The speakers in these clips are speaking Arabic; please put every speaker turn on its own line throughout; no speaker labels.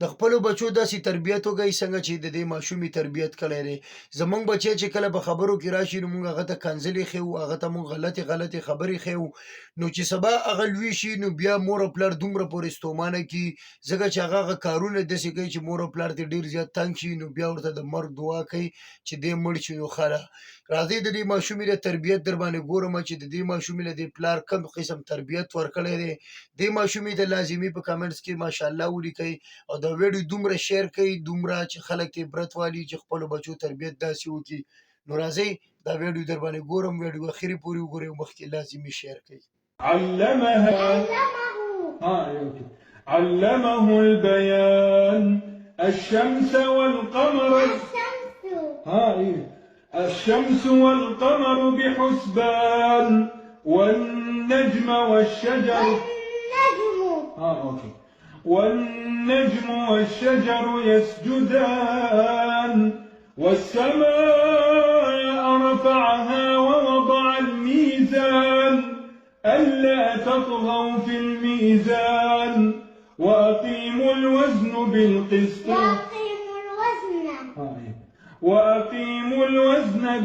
د خپلو بچو داسې تربیت وکړئ څنګه چې د دې ماشومې تربیت کړی دی. زمونږ بچی چې کله په خبرو کې راشي نو موږ هغه ته کنځلې ښیو، هغه ته موږ غلطې خبرې ښیو، نو چې سبا هغه لوی شي نو بیا مور او پلار دومره پورې ستومانه کي ځکه چې هغه کارونه داسې کوي چې مور او پلار ته ډېر زیات تنګ شي، نو بیا ورته د مرګ دعا کوي چې دې مړ شي. نو ښه ده، راځئ د دې ماشومې د تربیت در باندې ګورم چې د دې ماشومې له دې پلار کوم قسم تربیت ورکړی دی. دې ماشومې ته لازمي په کمنټس کې ماشاءالله ولیکئ او دا ویډیو دومره شیر کړئ دومره چې خلک ته عبرت والي چې خپلو بچو تربیت داسې وکړي. نو راځئ دا ویډیو در باندې ګورم، ویډیو اخري پورې وګورئ او مخکې لازمي شیر کړئ.
علمه البيان الشمس والقمر الشمس والقمر بحسبان والنجم والشجر والنجم والشجر يسجدان والسماء رفعها ووضع الميزان ألا تطغوا في الميزان وأقيموا الوزن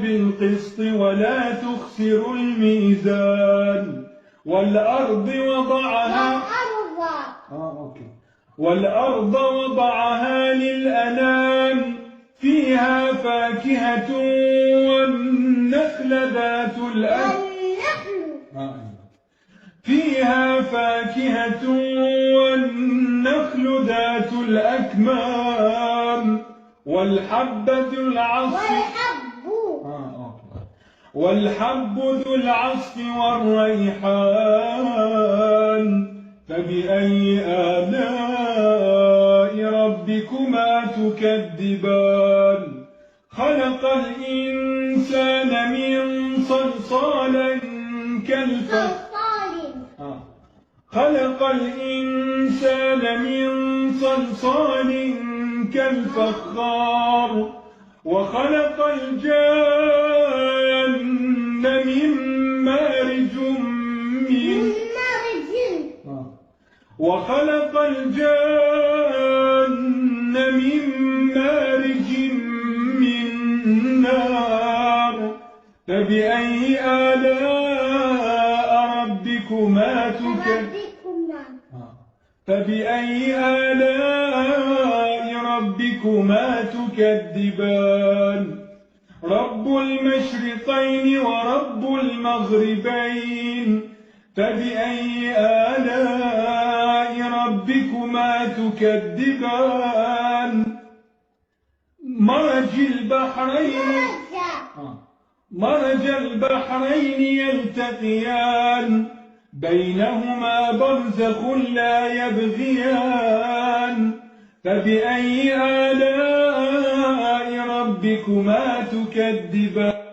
بالقسط ولا تخسروا الميزان والأرض وضعها للأنام فيها فاكهة والنخل ذات الأكمام والحب ذو العصف والريحان فبأي آلاء ربكما تكذبان خلق الإنسان من صلصال كالفخار وخلق الجان من مارج من نار فبأي آلاء ربكما تكذبان رب المشرقين ورب المغربين فبأي آلاء ربكما تكذبان مرج البحرين يلتقيان بينهما برزخ لا يبغيان فبأي آلاء ربكما تكذبان